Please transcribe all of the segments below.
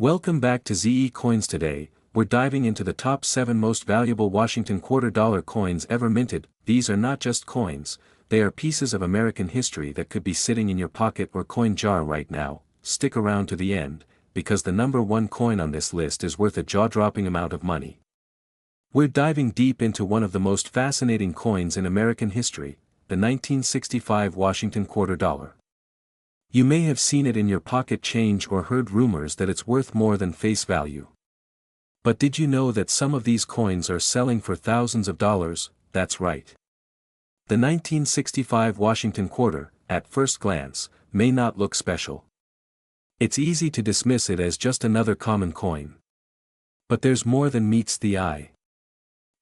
Welcome back to ZE Coins. Today, we're diving into the top 7 most valuable Washington quarter dollar coins ever minted. These are not just coins, they are pieces of American history that could be sitting in your pocket or coin jar right now. Stick around to the end, because the number 1 coin on this list is worth a jaw-dropping amount of money. We're diving deep into one of the most fascinating coins in American history, the 1965 Washington quarter dollar. You may have seen it in your pocket change or heard rumors that it's worth more than face value. But did you know that some of these coins are selling for thousands of dollars? That's right. The 1965 Washington quarter, at first glance, may not look special. It's easy to dismiss it as just another common coin. But there's more than meets the eye.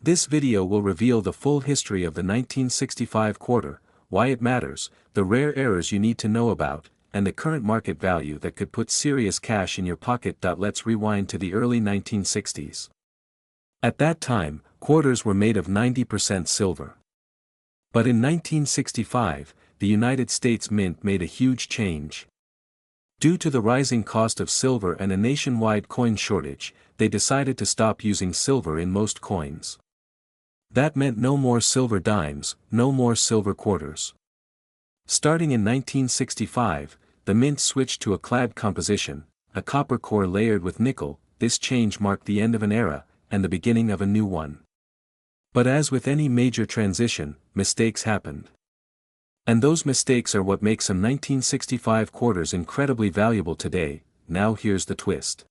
This video will reveal the full history of the 1965 quarter, why it matters, the rare errors you need to know about, and the current market value that could put serious cash in your pocket. Let's rewind to the early 1960s. At that time, quarters were made of 90% silver. But in 1965, the United States Mint made a huge change. Due to the rising cost of silver and a nationwide coin shortage, they decided to stop using silver in most coins. That meant no more silver dimes, no more silver quarters. Starting in 1965, the mint switched to a clad composition, a copper core layered with nickel. This change marked the end of an era, and the beginning of a new one. But as with any major transition, mistakes happened. And those mistakes are what make some 1965 quarters incredibly valuable today. Now here's the twist.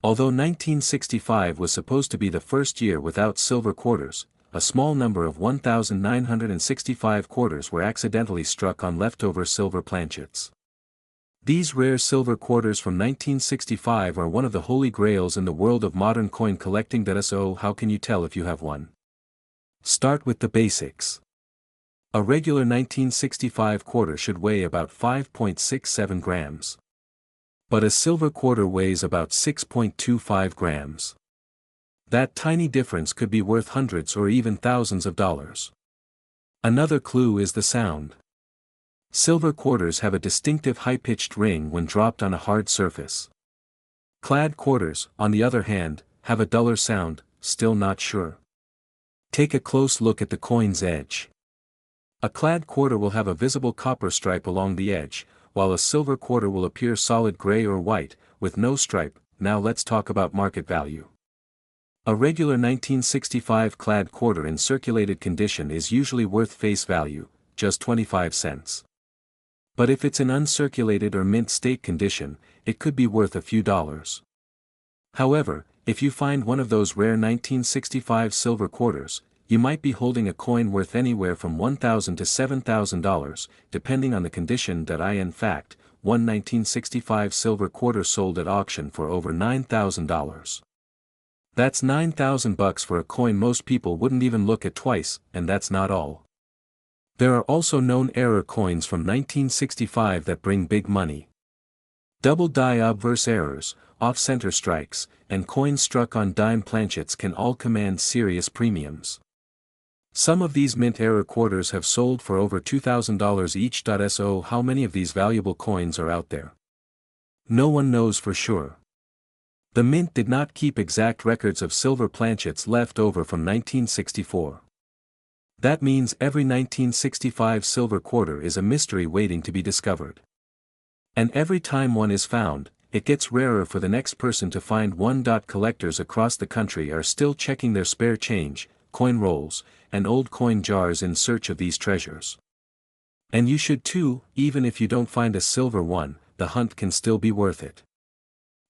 Although 1965 was supposed to be the first year without silver quarters, a small number of 1,965 quarters were accidentally struck on leftover silver planchets. These rare silver quarters from 1965 are one of the holy grails in the world of modern coin collecting. So how can you tell if you have one? Start with the basics. A regular 1965 quarter should weigh about 5.67 grams. But a silver quarter weighs about 6.25 grams. That tiny difference could be worth hundreds or even thousands of dollars. Another clue is the sound. Silver quarters have a distinctive high-pitched ring when dropped on a hard surface. Clad quarters, on the other hand, have a duller sound. Still not sure? Take a close look at the coin's edge. A clad quarter will have a visible copper stripe along the edge, while a silver quarter will appear solid gray or white, with no stripe. Now let's talk about market value. A regular 1965 clad quarter in circulated condition is usually worth face value, just 25 cents. But if it's in uncirculated or mint state condition, it could be worth a few dollars. However, if you find one of those rare 1965 silver quarters, you might be holding a coin worth anywhere from $1,000 to $7,000, depending on the condition. In fact, one 1965 silver quarter sold at auction for over $9,000. That's $9,000 for a coin most people wouldn't even look at twice, and that's not all. There are also known error coins from 1965 that bring big money. Double die obverse errors, off-center strikes, and coins struck on dime planchets can all command serious premiums. Some of these mint error quarters have sold for over $2,000 each. So how many of these valuable coins are out there? No one knows for sure. The mint did not keep exact records of silver planchets left over from 1964. That means every 1965 silver quarter is a mystery waiting to be discovered. And every time one is found, it gets rarer for the next person to find one. Collectors across the country are still checking their spare change, coin rolls, and old coin jars in search of these treasures. And you should too. Even if you don't find a silver one, the hunt can still be worth it.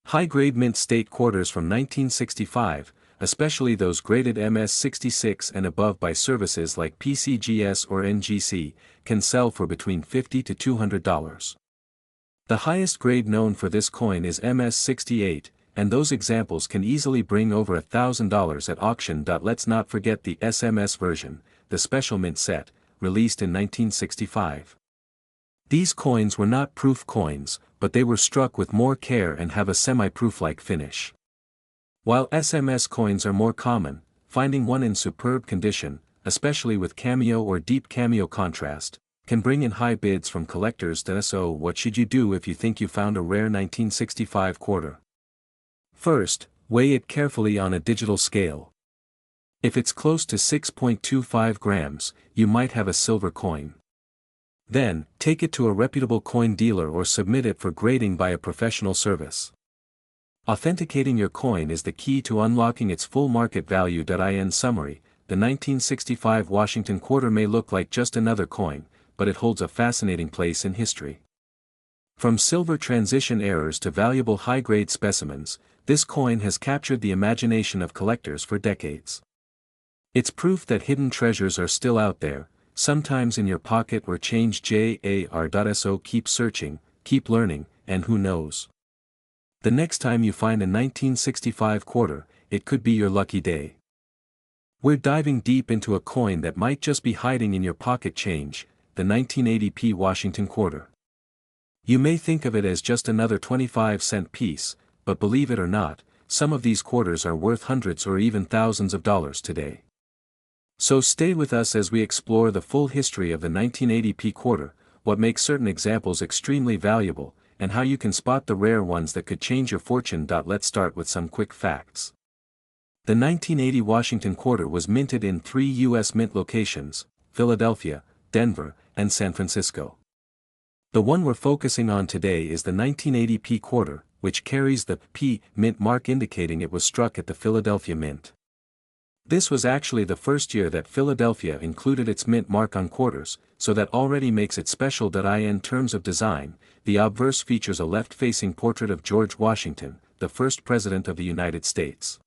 High-grade mint state quarters from 1965, especially those graded MS-66 and above by services like PCGS or NGC, can sell for between $50 to $200. The highest grade known for this coin is MS-68, and those examples can easily bring over $1,000 at auction. Let's not forget the SMS version, the special mint set, released in 1965. These coins were not proof coins, but they were struck with more care and have a semi-proof-like finish. While SMS coins are more common, finding one in superb condition, especially with cameo or deep cameo contrast, can bring in high bids from collectors. So what should you do if you think you found a rare 1965 quarter? First, weigh it carefully on a digital scale. If it's close to 6.25 grams, you might have a silver coin. Then, take it to a reputable coin dealer or submit it for grading by a professional service. Authenticating your coin is the key to unlocking its full market value. In summary, the 1965 Washington quarter may look like just another coin, but it holds a fascinating place in history. From silver transition errors to valuable high-grade specimens, this coin has captured the imagination of collectors for decades. It's proof that hidden treasures are still out there, sometimes in your pocket or change jar.so. Keep searching, keep learning, and who knows? The next time you find a 1965 quarter, it could be your lucky day. We're diving deep into a coin that might just be hiding in your pocket change, the 1980p Washington quarter. You may think of it as just another 25-cent piece, but believe it or not, some of these quarters are worth hundreds or even thousands of dollars today. So stay with us as we explore the full history of the 1980p quarter, what makes certain examples extremely valuable, and how you can spot the rare ones that could change your fortune. Let's start with some quick facts. The 1980 Washington quarter was minted in 3 U.S. mint locations: Philadelphia, Denver, and San Francisco. The one we're focusing on today is the 1980p quarter, which carries the P mint mark indicating it was struck at the Philadelphia Mint. This was actually the first year that Philadelphia included its mint mark on quarters, so that already makes it special. In terms of design, the obverse features a left-facing portrait of George Washington, the first President of the United States.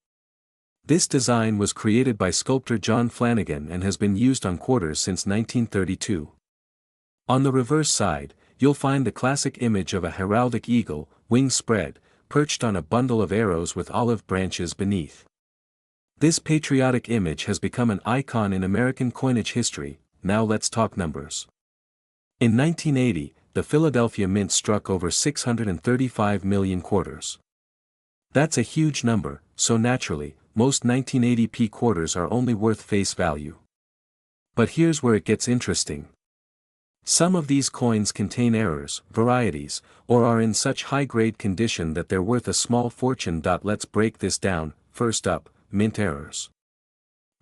This design was created by sculptor John Flanagan and has been used on quarters since 1932. On the reverse side, you'll find the classic image of a heraldic eagle, wings spread, perched on a bundle of arrows with olive branches beneath. This patriotic image has become an icon in American coinage history. Now let's talk numbers. In 1980, the Philadelphia Mint struck over 635 million quarters. That's a huge number, so naturally, most 1980p quarters are only worth face value. But here's where it gets interesting. Some of these coins contain errors, varieties, or are in such high-grade condition that they're worth a small fortune. Let's break this down. First up, mint errors.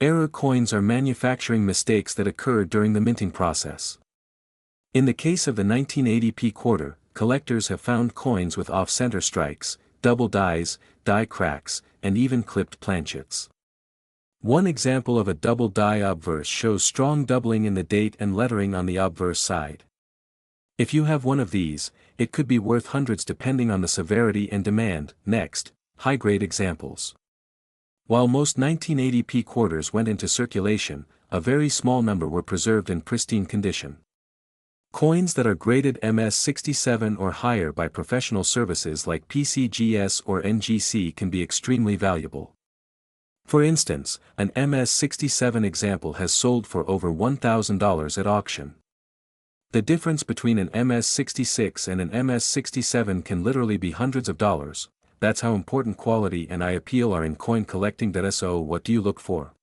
Error coins are manufacturing mistakes that occur during the minting process. In the case of the 1980p quarter, collectors have found coins with off-center strikes, double dies, die cracks, and even clipped planchets. One example of a double die obverse shows strong doubling in the date and lettering on the obverse side. If you have one of these, it could be worth hundreds depending on the severity and demand. Next, high-grade examples. While most 1980p quarters went into circulation, a very small number were preserved in pristine condition. Coins that are graded MS67 or higher by professional services like PCGS or NGC can be extremely valuable. For instance, an MS67 example has sold for over $1,000 at auction. The difference between an MS66 and an MS67 can literally be hundreds of dollars. That's how important quality and eye appeal are in coin collecting. So what do you look for?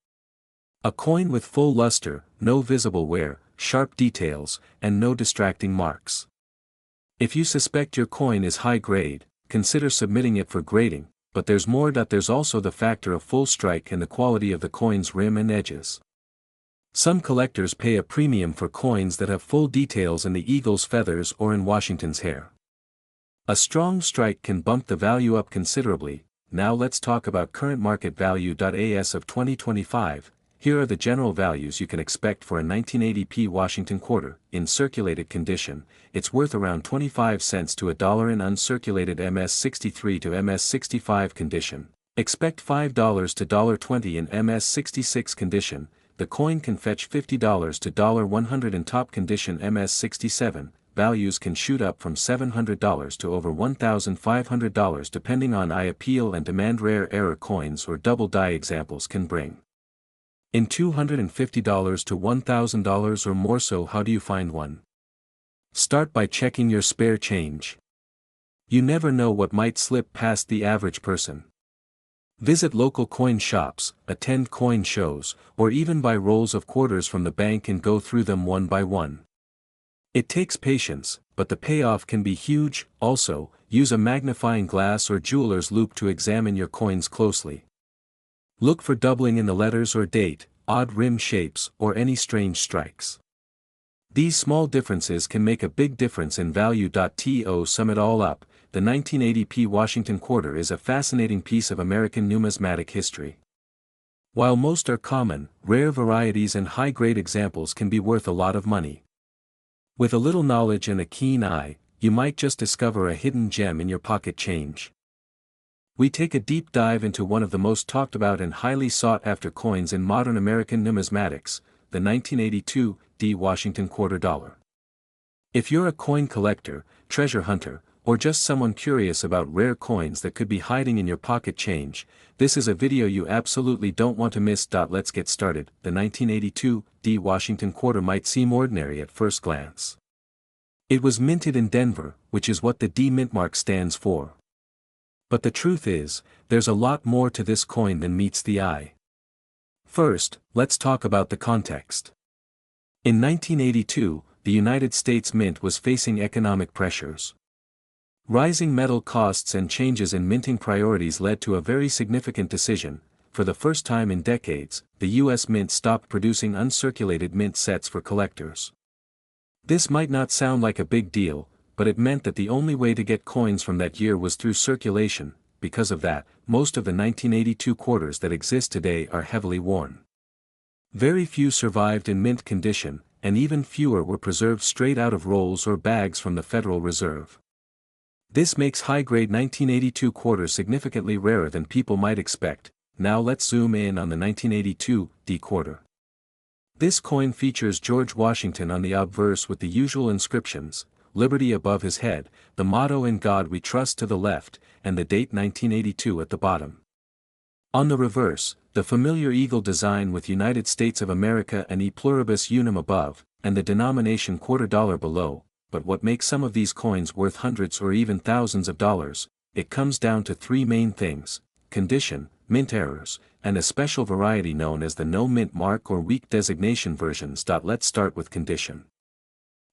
A coin with full luster, no visible wear, sharp details, and no distracting marks. If you suspect your coin is high grade, consider submitting it for grading, but there's more. There's also the factor of full strike and the quality of the coin's rim and edges. Some collectors pay a premium for coins that have full details in the eagle's feathers or in Washington's hair. A strong strike can bump the value up considerably. Now let's talk about current market value. As of 2025, here are the general values you can expect for a 1980p Washington quarter. In circulated condition, it's worth around 25 cents to $1 in uncirculated MS63 to MS65 condition. Expect $5 to $1.20 in MS66 condition. The coin can fetch $50 to $100 in top condition MS67. Values can shoot up from $700 to over $1,500 depending on eye appeal and demand. Rare error coins or double die examples can bring in $250 to $1,000 or more. So how do you find one? Start by checking your spare change. You never know what might slip past the average person. Visit local coin shops, attend coin shows, or even buy rolls of quarters from the bank and go through them one by one. It takes patience, but the payoff can be huge. Also, use a magnifying glass or jeweler's loupe to examine your coins closely. Look for doubling in the letters or date, odd rim shapes, or any strange strikes. These small differences can make a big difference in value. To sum it all up, the 1980p Washington quarter is a fascinating piece of American numismatic history. While most are common, rare varieties and high-grade examples can be worth a lot of money. With a little knowledge and a keen eye, you might just discover a hidden gem in your pocket change. We take a deep dive into one of the most talked about and highly sought-after coins in modern American numismatics, the 1982 Washington quarter dollar. If you're a coin collector, treasure hunter, or just someone curious about rare coins that could be hiding in your pocket change, this is a video you absolutely don't want to miss. Let's get started. The 1982 Washington quarter might seem ordinary at first glance. It was minted in Denver, which is what the D mint mark stands for. But the truth is, there's a lot more to this coin than meets the eye. First, let's talk about the context. In 1982, the United States Mint was facing economic pressures. Rising metal costs and changes in minting priorities led to a very significant decision. For the first time in decades, the U.S. Mint stopped producing uncirculated mint sets for collectors. This might not sound like a big deal, but it meant that the only way to get coins from that year was through circulation. Because of that, most of the 1982 quarters that exist today are heavily worn. Very few survived in mint condition, and even fewer were preserved straight out of rolls or bags from the Federal Reserve. This makes high-grade 1982 quarters significantly rarer than people might expect. Now let's zoom in on the 1982 quarter. This coin features George Washington on the obverse with the usual inscriptions, Liberty above his head, the motto In God We Trust to the left, and the date 1982 at the bottom. On the reverse, the familiar eagle design with United States of America and E pluribus unum above, and the denomination quarter dollar below. But what makes some of these coins worth hundreds or even thousands of dollars? It comes down to three main things: condition, mint errors, and a special variety known as the no mint mark or weak designation versions. Let's start with condition.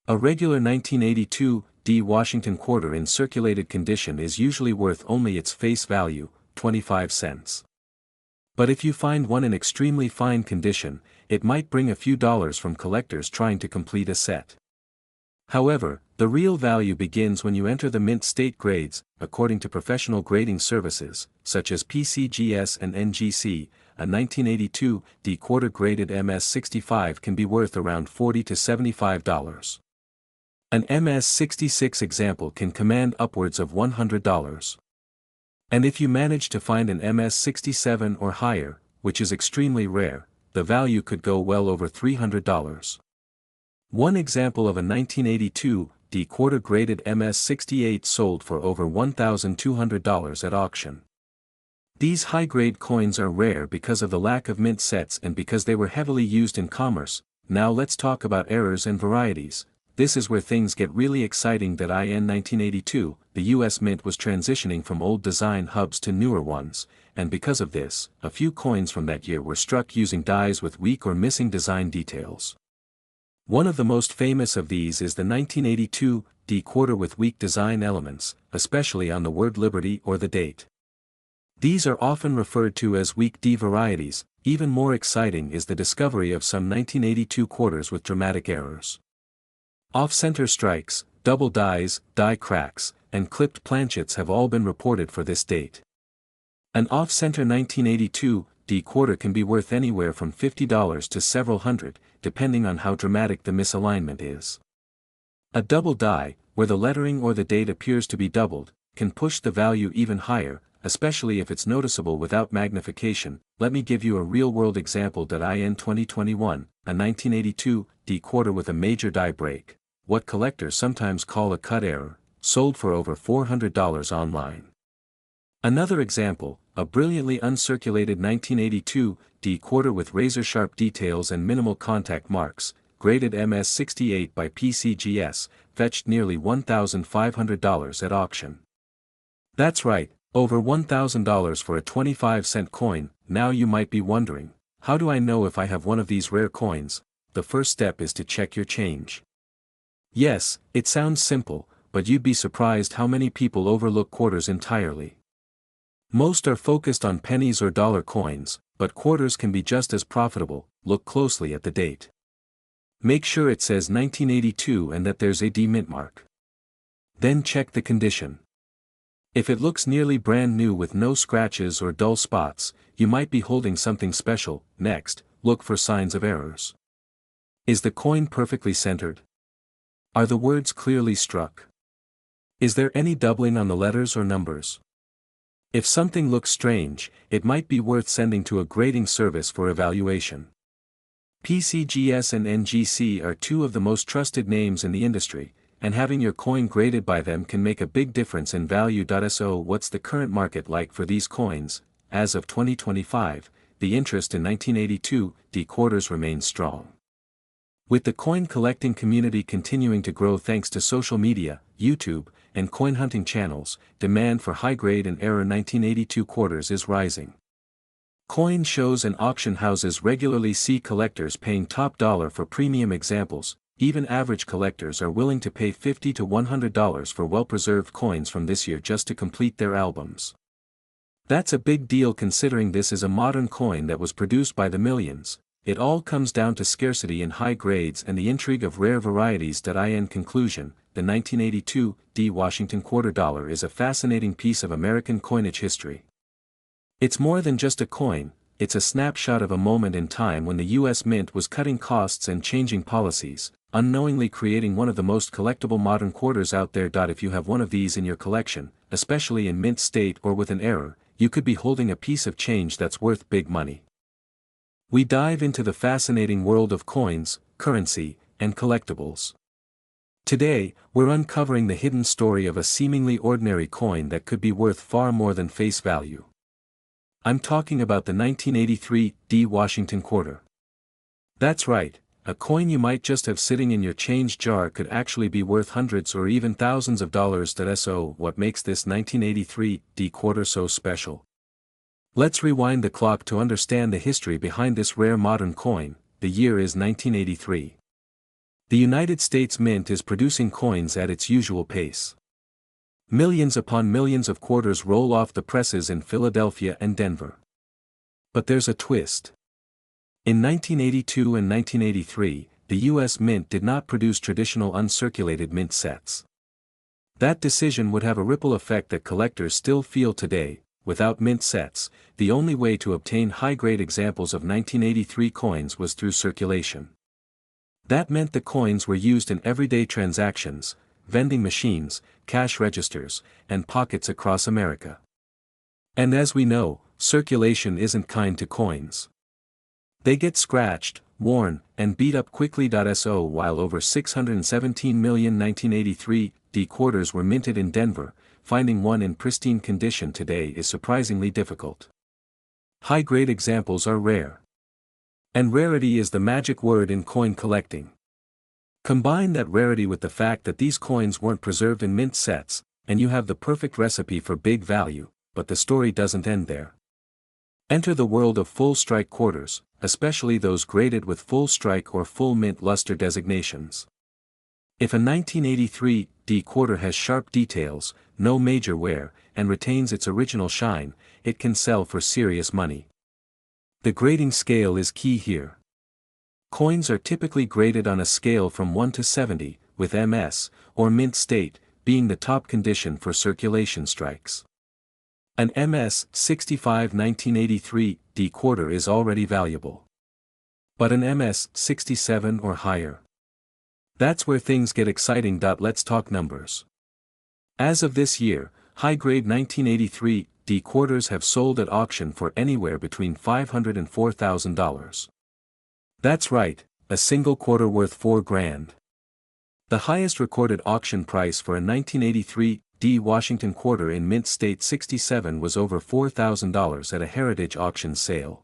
A regular 1982 Washington quarter in circulated condition is usually worth only its face value, 25 cents. But if you find one in extremely fine condition, it might bring a few dollars from collectors trying to complete a set. However, the real value begins when you enter the mint state grades. According to professional grading services, such as PCGS and NGC, a 1982 quarter graded MS-65 can be worth around $40 to $75. An MS-66 example can command upwards of $100. And if you manage to find an MS-67 or higher, which is extremely rare, the value could go well over $300. One example of a 1982 quarter graded MS-68 sold for over $1,200 at auction. These high-grade coins are rare because of the lack of mint sets and because they were heavily used in commerce. Now let's talk about errors and varieties. This is where things get really exciting. In 1982, the U.S. Mint was transitioning from old design hubs to newer ones, and because of this, a few coins from that year were struck using dies with weak or missing design details. One of the most famous of these is the 1982 quarter with weak design elements, especially on the word Liberty or the date. These are often referred to as weak D varieties. Even more exciting is the discovery of some 1982 quarters with dramatic errors. Off-center strikes, double dies, die cracks, and clipped planchets have all been reported for this date. An off-center 1982 quarter can be worth anywhere from $50 to several hundred, depending on how dramatic the misalignment is. A double die, where the lettering or the date appears to be doubled, can push the value even higher, especially if it's noticeable without magnification. Let me give you a real-world example. In 2021, a 1982 quarter with a major die break, what collectors sometimes call a cut error, sold for over $400 online. Another example, a brilliantly uncirculated 1982 quarter with razor-sharp details and minimal contact marks, graded MS-68 by PCGS, fetched nearly $1,500 at auction. That's right, over $1,000 for a 25-cent coin. Now you might be wondering, how do I know if I have one of these rare coins? The first step is to check your change. Yes, it sounds simple, but you'd be surprised how many people overlook quarters entirely. Most are focused on pennies or dollar coins, but quarters can be just as profitable. Look closely at the date. Make sure it says 1982 and that there's a D mint mark. Then check the condition. If it looks nearly brand new with no scratches or dull spots, you might be holding something special. Next, look for signs of errors. Is the coin perfectly centered? Are the words clearly struck? Is there any doubling on the letters or numbers? If something looks strange, it might be worth sending to a grading service for evaluation. PCGS and NGC are two of the most trusted names in the industry, and having your coin graded by them can make a big difference in value. So what's the current market like for these coins? As of 2025, the interest in 1982 D quarters remains strong. With the coin collecting community continuing to grow thanks to social media, YouTube, and coin hunting channels, demand for high-grade and error 1982 quarters is rising. Coin shows and auction houses regularly see collectors paying top dollar for premium examples. Even average collectors are willing to pay $50 to $100 for well-preserved coins from this year just to complete their albums. That's a big deal considering this is a modern coin that was produced by the millions. It all comes down to scarcity in high grades and the intrigue of rare varieties. In conclusion, the 1982 D Washington quarter dollar is a fascinating piece of American coinage history. It's more than just a coin, it's a snapshot of a moment in time when the U.S. Mint was cutting costs and changing policies, unknowingly creating one of the most collectible modern quarters out there. If you have one of these in your collection, especially in mint state or with an error, you could be holding a piece of change that's worth big money. We dive into the fascinating world of coins, currency, and collectibles. Today, we're uncovering the hidden story of a seemingly ordinary coin that could be worth far more than face value. I'm talking about the 1983 D Washington quarter. That's right, a coin you might just have sitting in your change jar could actually be worth hundreds or even thousands of dollars. So, what makes this 1983 D quarter so special? Let's rewind the clock to understand the history behind this rare modern coin. The year is 1983. The United States Mint is producing coins at its usual pace. Millions upon millions of quarters roll off the presses in Philadelphia and Denver. But there's a twist. In 1982 and 1983, the U.S. Mint did not produce traditional uncirculated mint sets. That decision would have a ripple effect that collectors still feel today. Without mint sets, the only way to obtain high-grade examples of 1983 coins was through circulation. That meant the coins were used in everyday transactions, vending machines, cash registers, and pockets across America. And as we know, circulation isn't kind to coins. They get scratched, worn, and beat up quickly. So while over 617 million 1983 D quarters were minted in Denver, finding one in pristine condition today is surprisingly difficult. High-grade examples are rare. And rarity is the magic word in coin collecting. Combine that rarity with the fact that these coins weren't preserved in mint sets, and you have the perfect recipe for big value. But the story doesn't end there. Enter the world of full strike quarters, especially those graded with full strike or full mint luster designations. If a 1983 D quarter has sharp details, no major wear, and retains its original shine, it can sell for serious money. The grading scale is key here. Coins are typically graded on a scale from 1 to 70, with MS, or mint state, being the top condition for circulation strikes. An MS 65 1983 D quarter is already valuable. But an MS 67 or higher? That's where things get exciting. Let's talk numbers. As of this year, high-grade 1983 D quarters have sold at auction for anywhere between $500 and $4,000. That's right, a single quarter worth $4,000. The highest recorded auction price for a 1983 D Washington quarter in mint state 67 was over $4,000 at a heritage auction sale.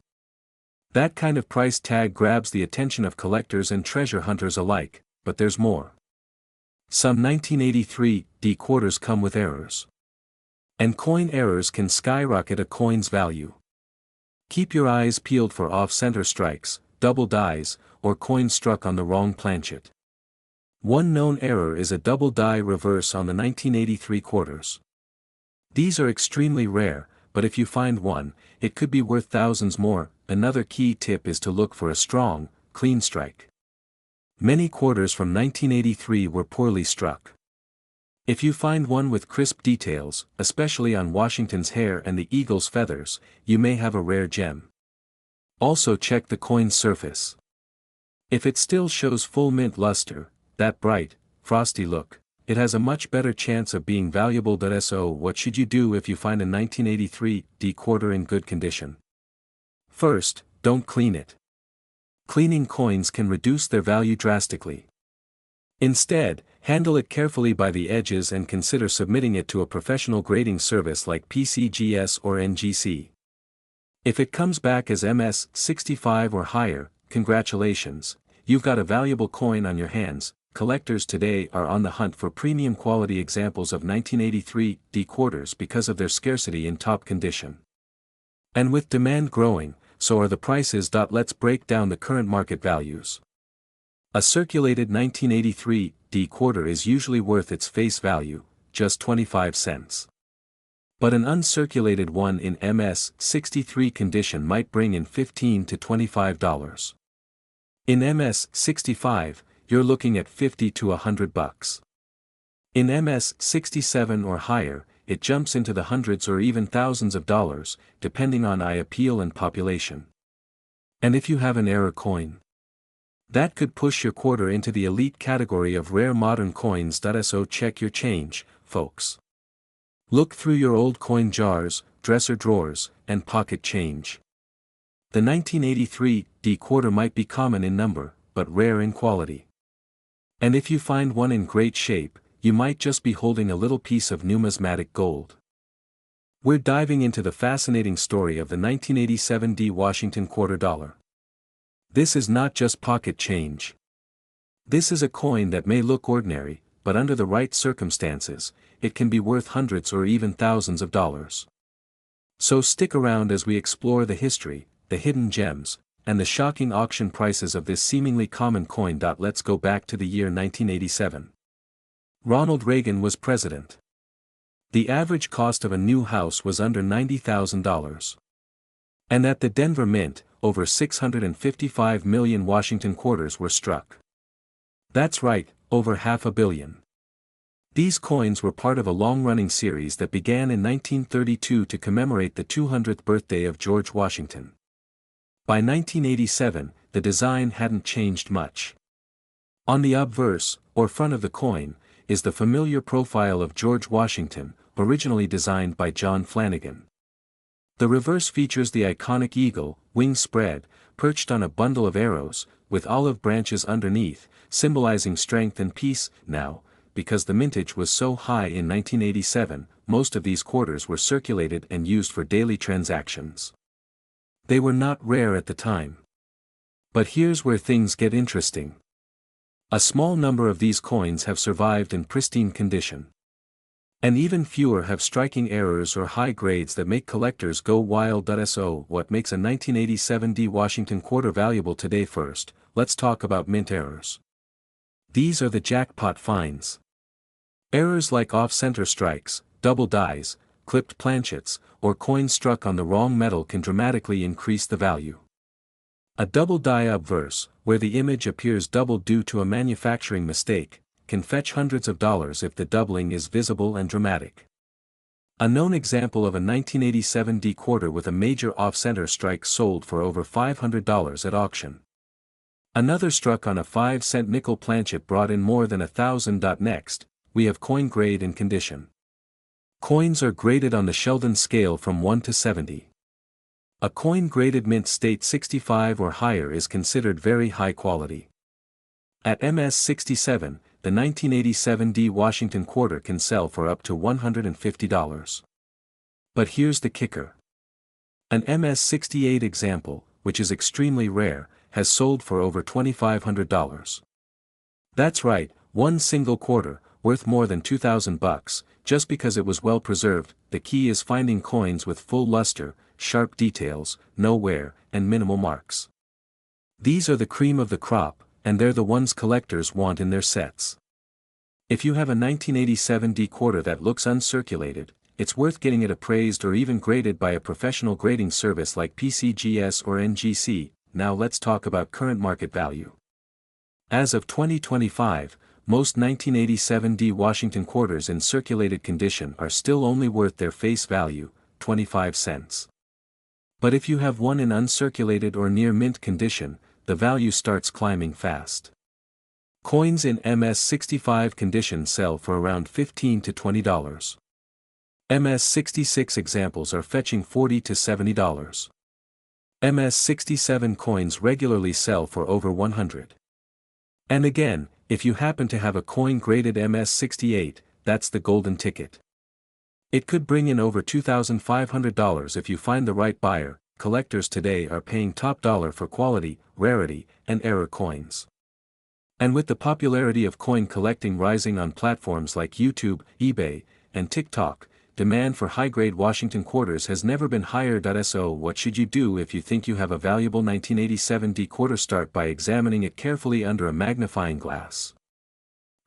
That kind of price tag grabs the attention of collectors and treasure hunters alike, but there's more. Some 1983 D quarters come with errors. And coin errors can skyrocket a coin's value. Keep your eyes peeled for off-center strikes, double dies, or coins struck on the wrong planchet. One known error is a double die reverse on the 1983 quarters. These are extremely rare, but if you find one, it could be worth thousands more. Another key tip is to look for a strong, clean strike. Many quarters from 1983 were poorly struck. If you find one with crisp details, especially on Washington's hair and the eagle's feathers, you may have a rare gem. Also check the coin's surface. If it still shows full mint luster, that bright, frosty look, it has a much better chance of being valuable. So what should you do if you find a 1983 D quarter in good condition? First, don't clean it. Cleaning coins can reduce their value drastically. Instead, handle it carefully by the edges and consider submitting it to a professional grading service like PCGS or NGC. If it comes back as MS65 or higher, congratulations, you've got a valuable coin on your hands. Collectors today are on the hunt for premium quality examples of 1983 D quarters because of their scarcity in top condition. And with demand growing, so are the prices. Let's break down the current market values. A circulated 1983 D quarter is usually worth its face value, just 25 cents. But an uncirculated one in MS63 condition might bring in $15 to $25. In MS65, you're looking at $50 to $100. In MS67 or higher, it jumps into the hundreds or even thousands of dollars, depending on eye appeal and population. And if you have an error coin, that could push your quarter into the elite category of rare modern coins. So check your change, folks. Look through your old coin jars, dresser drawers, and pocket change. The 1983 D quarter might be common in number, but rare in quality. And if you find one in great shape, you might just be holding a little piece of numismatic gold. We're diving into the fascinating story of the 1987 D Washington quarter dollar. This is not just pocket change. This is a coin that may look ordinary, but under the right circumstances, it can be worth hundreds or even thousands of dollars. So stick around as we explore the history, the hidden gems, and the shocking auction prices of this seemingly common coin. Let's go back to the year 1987. Ronald Reagan was president. The average cost of a new house was under $90,000. And at the Denver Mint, over 655 million Washington quarters were struck. That's right, over $500 million. These coins were part of a long-running series that began in 1932 to commemorate the 200th birthday of George Washington. By 1987, the design hadn't changed much. On the obverse, or front of the coin, is the familiar profile of George Washington, originally designed by John Flanagan. The reverse features the iconic eagle, wings spread, perched on a bundle of arrows, with olive branches underneath, symbolizing strength and peace. Now, because the mintage was so high in 1987, most of these quarters were circulated and used for daily transactions. They were not rare at the time. But here's where things get interesting. A small number of these coins have survived in pristine condition. And even fewer have striking errors or high grades that make collectors go wild. So what makes a 1987 D Washington quarter valuable today? First, let's talk about mint errors. These are the jackpot finds. Errors like off-center strikes, double dies, clipped planchets, or coins struck on the wrong metal can dramatically increase the value. A double die obverse, where the image appears doubled due to a manufacturing mistake, can fetch hundreds of dollars if the doubling is visible and dramatic. A known example of a 1987 D quarter with a major off-center strike sold for over $500 at auction. Another struck on a 5-cent nickel planchet brought in more than $1,000. Next, we have coin grade and condition. Coins are graded on the Sheldon scale from 1 to 70. A coin graded mint state 65 or higher is considered very high quality. At MS67, the 1987 D Washington quarter can sell for up to $150. But here's the kicker. An MS68 example, which is extremely rare, has sold for over $2,500. That's right, one single quarter, worth more than $2,000, just because it was well preserved. The key is finding coins with full luster, sharp details, no wear, and minimal marks. These are the cream of the crop. and they're the ones collectors want in their sets. If you have a 1987 D quarter that looks uncirculated, it's worth getting it appraised or even graded by a professional grading service like PCGS or NGC. Now let's talk about current market value. As of 2025, most 1987 D Washington quarters in circulated condition are still only worth their face value, 25 cents. But if you have one in uncirculated or near mint condition, the value starts climbing fast. Coins in MS-65 condition sell for around $15 to $20. MS-66 examples are fetching $40 to $70. MS-67 coins regularly sell for over $100. And again, if you happen to have a coin graded MS-68, that's the golden ticket. It could bring in over $2,500 if you find the right buyer. Collectors today are paying top dollar for quality, rarity, and error coins. And with the popularity of coin collecting rising on platforms like YouTube, eBay, and TikTok, demand for high-grade Washington quarters has never been higher. So what should you do if you think you have a valuable 1987 D quarter? Start by examining it carefully under a magnifying glass.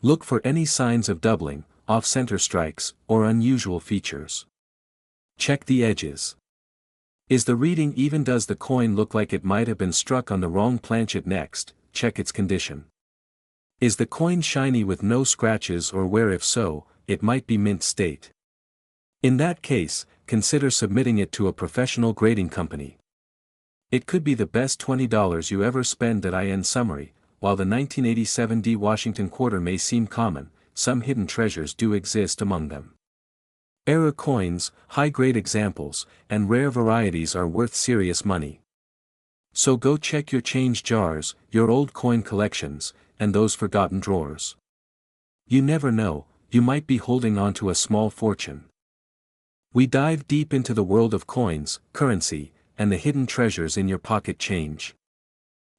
Look for any signs of doubling, off-center strikes, or unusual features. Check the edges. Is the reading even? Does the coin look like it might have been struck on the wrong planchet? Next, check its condition. Is the coin shiny with no scratches or wear? If so, it might be mint state. In that case, consider submitting it to a professional grading company. It could be the best $20 you ever spend. In summary, while the 1987 D Washington quarter may seem common, some hidden treasures do exist among them. Error coins, high-grade examples, and rare varieties are worth serious money. So go check your change jars, your old coin collections, and those forgotten drawers. You never know, you might be holding on to a small fortune. We dive deep into the world of coins, currency, and the hidden treasures in your pocket change.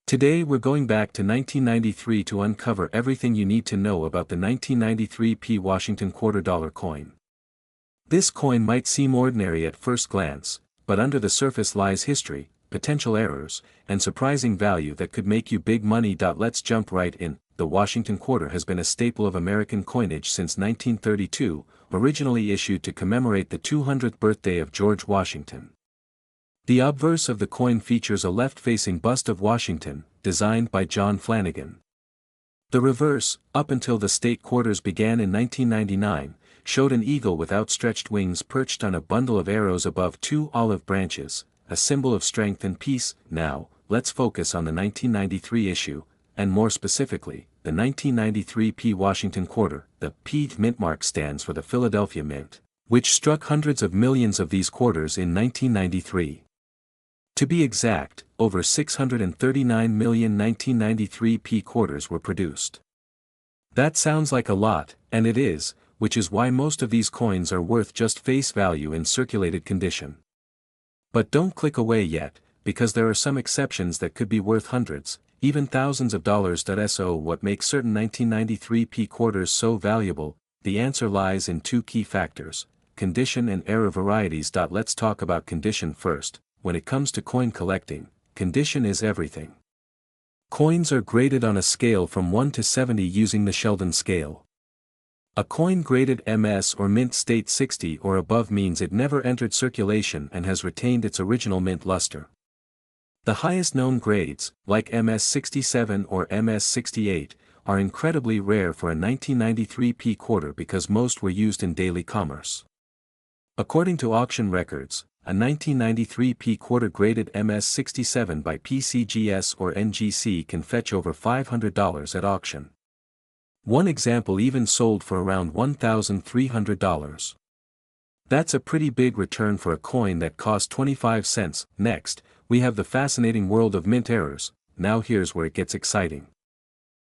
Today we're going back to 1993 to uncover everything you need to know about the 1993 P Washington quarter dollar coin. This coin might seem ordinary at first glance, but under the surface lies history, potential errors, and surprising value that could make you big money. Let's jump right in. The Washington quarter has been a staple of American coinage since 1932, originally issued to commemorate the 200th birthday of George Washington. The obverse of the coin features a left-facing bust of Washington, designed by John Flanagan. The reverse, up until the state quarters began in 1999, showed an eagle with outstretched wings perched on a bundle of arrows above two olive branches, a symbol of strength and peace. Now, let's focus on the 1993 issue, and more specifically, the 1993 P Washington quarter. The P mint mark stands for the Philadelphia Mint, which struck hundreds of millions of these quarters in 1993. To be exact, over 639 million 1993 P quarters were produced. That sounds like a lot, and it is, which is why most of these coins are worth just face value in circulated condition. But don't click away yet, because there are some exceptions that could be worth hundreds, even thousands of dollars. So what makes certain 1993 P quarters so valuable? The answer lies in two key factors: condition and error varieties. Let's talk about condition first. When it comes to coin collecting, condition is everything. Coins are graded on a scale from 1 to 70 using the Sheldon scale. A coin graded MS or mint state 60 or above means it never entered circulation and has retained its original mint luster. The highest known grades, like MS-67 or MS-68, are incredibly rare for a 1993 P quarter because most were used in daily commerce. According to auction records, a 1993 P quarter graded MS-67 by PCGS or NGC can fetch over $500 at auction. One example even sold for around $1,300. That's a pretty big return for a coin that cost 25 cents. Next, we have the fascinating world of mint errors. Now here's where it gets exciting.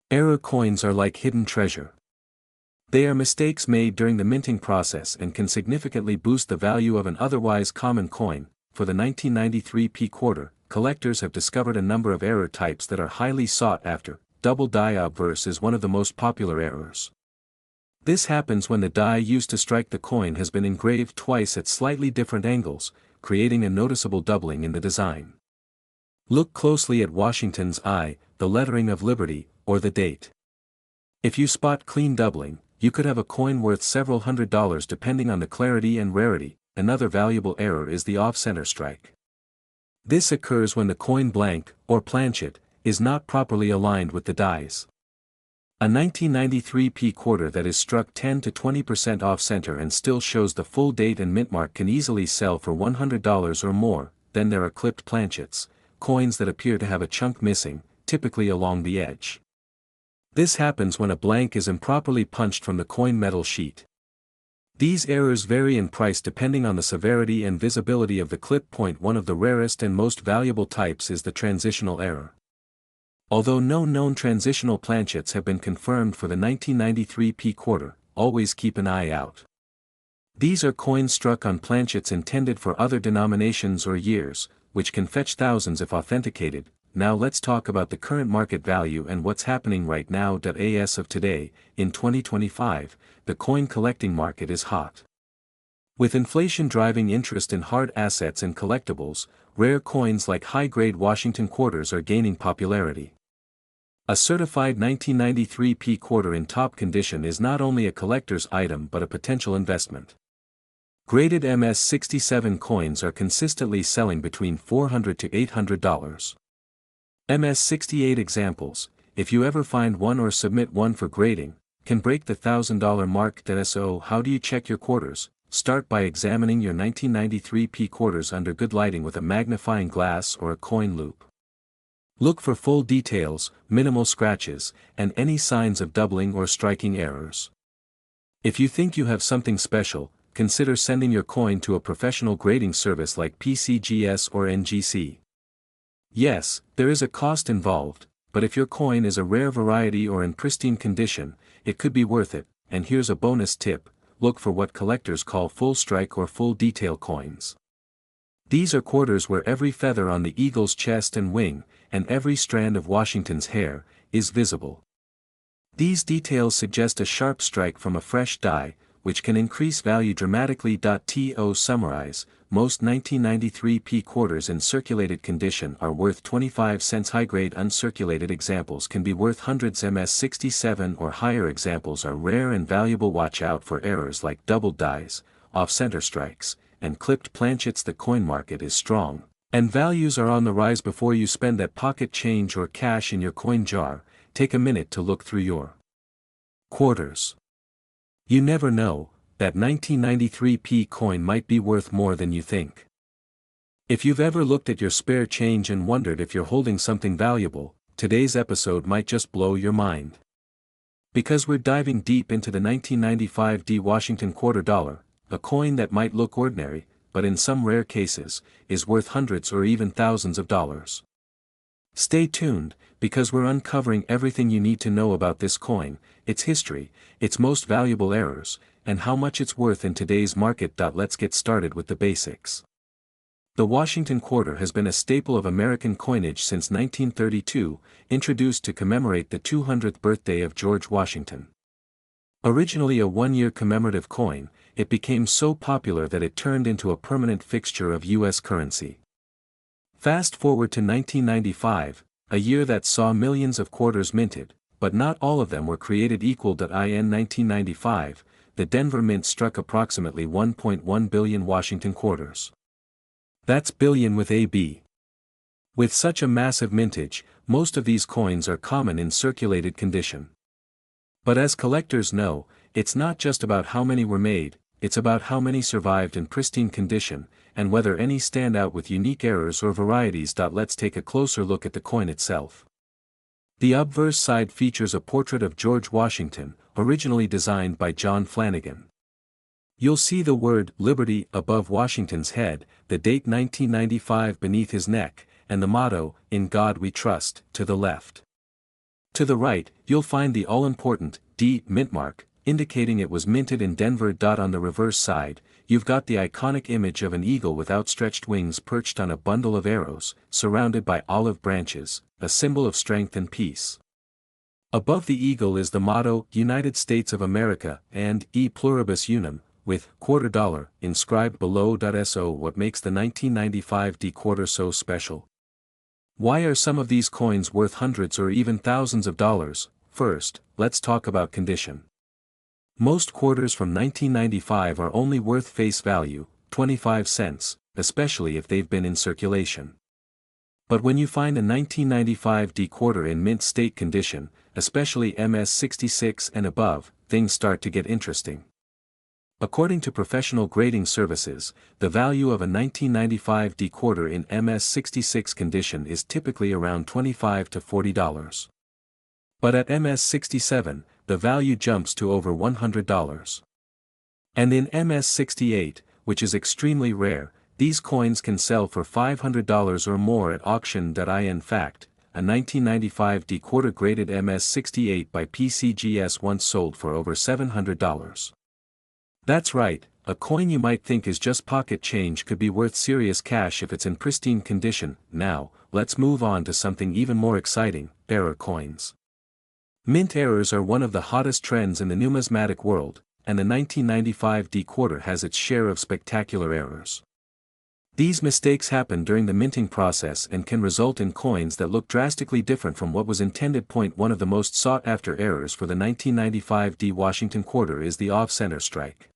Error coins are like hidden treasure. They are mistakes made during the minting process and can significantly boost the value of an otherwise common coin. For the 1993 P quarter, collectors have discovered a number of error types that are highly sought after. Double die obverse is one of the most popular errors. This happens when the die used to strike the coin has been engraved twice at slightly different angles, creating a noticeable doubling in the design. Look closely at Washington's I, the lettering of liberty, or the date. If you spot clean doubling, you could have a coin worth several $100s depending on the clarity and rarity. Another valuable error is the off-center strike. This occurs when the coin blank, or planchet, is not properly aligned with the dies. A 1993 P quarter that is struck 10 to 20% off-center and still shows the full date and mint mark can easily sell for $100 or more. Then there are clipped planchets, coins that appear to have a chunk missing, typically along the edge. This happens when a blank is improperly punched from the coin metal sheet. These errors vary in price depending on the severity and visibility of the clip point. One of the rarest and most valuable types is the transitional error. Although no known transitional planchets have been confirmed for the 1993 P quarter, always keep an eye out. These are coins struck on planchets intended for other denominations or years, which can fetch thousands if authenticated. Now let's talk about the current market value and what's happening right now. As of today, in 2025, the coin collecting market is hot. With inflation driving interest in hard assets and collectibles, rare coins like high-grade Washington quarters are gaining popularity. A certified 1993 P quarter in top condition is not only a collector's item but a potential investment. Graded MS-67 coins are consistently selling between $400 to $800. MS-68 examples, if you ever find one or submit one for grading, can break the $1,000 mark. So how do you check your quarters? Start by examining your 1993 P quarters under good lighting with a magnifying glass or a coin loupe. Look for full details, minimal scratches, and any signs of doubling or striking errors. If you think you have something special, consider sending your coin to a professional grading service like PCGS or NGC. Yes, there is a cost involved, but if your coin is a rare variety or in pristine condition, it could be worth it. And here's a bonus tip: look for what collectors call full strike or full detail coins. These are quarters where every feather on the eagle's chest and wing, and every strand of Washington's hair, is visible. These details suggest a sharp strike from a fresh die, which can increase value dramatically. To summarize, most 1993 P quarters in circulated condition are worth 25 cents. High-grade uncirculated examples can be worth hundreds. MS-67 or higher examples are rare and valuable. Watch out for errors like doubled dies, off-center strikes, and clipped planchets. The coin market is strong, and values are on the rise. Before you spend that pocket change or cash in your coin jar, take a minute to look through your quarters. You never know, that 1993 P coin might be worth more than you think. If you've ever looked at your spare change and wondered if you're holding something valuable, today's episode might just blow your mind. Because we're diving deep into the 1995 D Washington quarter dollar, a coin that might look ordinary, but in some rare cases, is worth hundreds or even thousands of dollars. Stay tuned, because we're uncovering everything you need to know about this coin, its history, its most valuable errors, and how much it's worth in today's market. Let's get started with the basics. The Washington quarter has been a staple of American coinage since 1932, introduced to commemorate the 200th birthday of George Washington. Originally a one-year commemorative coin, it became so popular that it turned into a permanent fixture of U.S. currency. Fast forward to 1995, a year that saw millions of quarters minted, but not all of them were created equal. In 1995, the Denver Mint struck approximately 1.1 billion Washington quarters. That's billion with a B. With such a massive mintage, most of these coins are common in circulated condition. But as collectors know, it's not just about how many were made, it's about how many survived in pristine condition, and whether any stand out with unique errors or varieties. Let's take a closer look at the coin itself. The obverse side features a portrait of George Washington, originally designed by John Flanagan. You'll see the word Liberty above Washington's head, the date 1995 beneath his neck, and the motto, In God We Trust, to the left. To the right, you'll find the all-important D mint mark, indicating it was minted in Denver. On the reverse side, you've got the iconic image of an eagle with outstretched wings perched on a bundle of arrows, surrounded by olive branches, a symbol of strength and peace. Above the eagle is the motto, United States of America, and E pluribus unum, with quarter dollar inscribed below. So what makes the 1995 D quarter so special? Why are some of these coins worth hundreds or even thousands of dollars? First, let's talk about condition. Most quarters from 1995 are only worth face value, 25 cents, especially if they've been in circulation. But when you find a 1995 D quarter in mint state condition, especially MS66 and above, things start to get interesting. According to professional grading services, the value of a 1995 D quarter in MS66 condition is typically around $25 to $40. But at MS67, the value jumps to over $100. And in MS68, which is extremely rare, these coins can sell for $500 or more at auction. In fact, a 1995 D quarter graded MS68 by PCGS once sold for over $700. That's right, a coin you might think is just pocket change could be worth serious cash if it's in pristine condition. Now, let's move on to something even more exciting: error coins. Mint errors are one of the hottest trends in the numismatic world, and the 1995 D quarter has its share of spectacular errors. These mistakes happen during the minting process and can result in coins that look drastically different from what was intended. One of the most sought-after errors for the 1995 D Washington quarter is the off-center strike.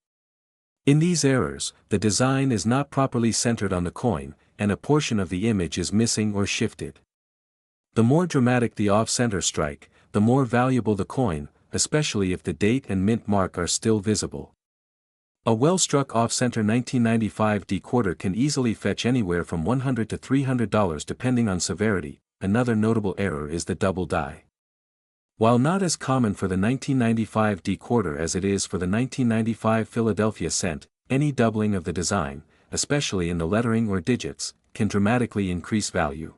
In these errors, the design is not properly centered on the coin, and a portion of the image is missing or shifted. The more dramatic the off-center strike, the more valuable the coin, especially if the date and mint mark are still visible. A well-struck off-center 1995 D quarter can easily fetch anywhere from $100 to $300 depending on severity. Another notable error is the double die. While not as common for the 1995 D quarter as it is for the 1995 Philadelphia cent, any doubling of the design, especially in the lettering or digits, can dramatically increase value.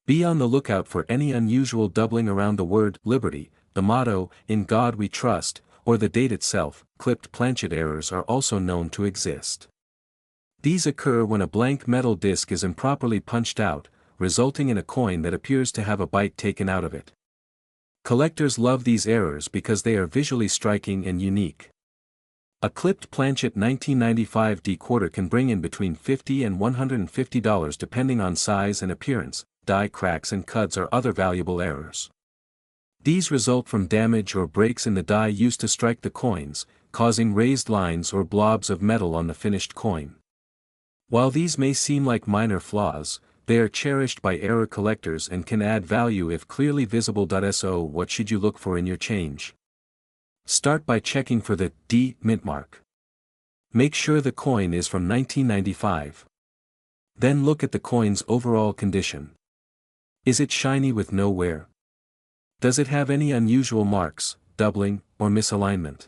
Be on the lookout for any unusual doubling around the word "Liberty," the motto, "In God We Trust," or the date itself. Clipped planchet errors are also known to exist. These occur when a blank metal disc is improperly punched out, resulting in a coin that appears to have a bite taken out of it. Collectors love these errors because they are visually striking and unique. A clipped planchet 1995 D quarter can bring in between $50 and $150 depending on size and appearance. Die cracks and cuts are other valuable errors. These result from damage or breaks in the die used to strike the coins, causing raised lines or blobs of metal on the finished coin. While these may seem like minor flaws, they are cherished by error collectors and can add value if clearly visible. So what should you look for in your change? Start by checking for the D mint mark. Make sure the coin is from 1995. Then look at the coin's overall condition. Is it shiny with no wear? Does it have any unusual marks, doubling, or misalignment?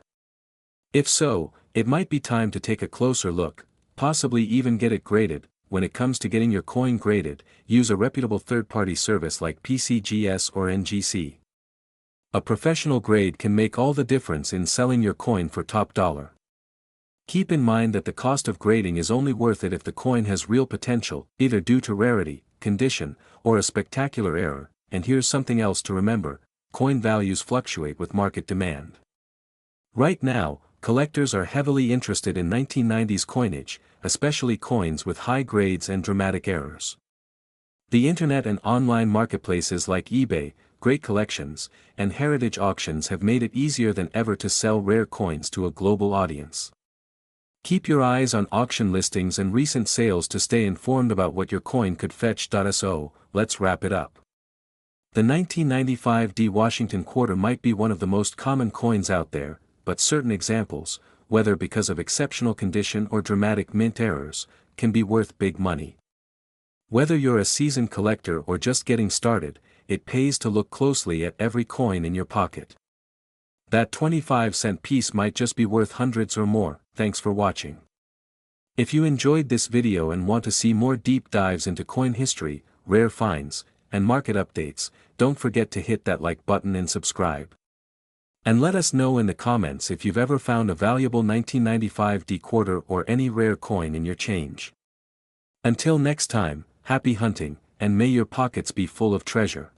If so, it might be time to take a closer look, possibly even get it graded. When it comes to getting your coin graded, use a reputable third-party service like PCGS or NGC. A professional grade can make all the difference in selling your coin for top dollar. Keep in mind that the cost of grading is only worth it if the coin has real potential, either due to rarity, condition, or a spectacular error. And here's something else to remember: coin values fluctuate with market demand. Right now, collectors are heavily interested in 1990s coinage, especially coins with high grades and dramatic errors. The internet and online marketplaces like eBay, Great Collections, and Heritage Auctions have made it easier than ever to sell rare coins to a global audience. Keep your eyes on auction listings and recent sales to stay informed about what your coin could fetch. So, let's wrap it up. The 1995 D Washington quarter might be one of the most common coins out there, but certain examples, whether because of exceptional condition or dramatic mint errors, can be worth big money. Whether you're a seasoned collector or just getting started, it pays to look closely at every coin in your pocket. That 25-cent piece might just be worth hundreds or more. Thanks for watching. If you enjoyed this video and want to see more deep dives into coin history, rare finds, and market updates, don't forget to hit that like button and subscribe. And let us know in the comments if you've ever found a valuable 1995 D quarter or any rare coin in your change. Until next time, happy hunting, and may your pockets be full of treasure.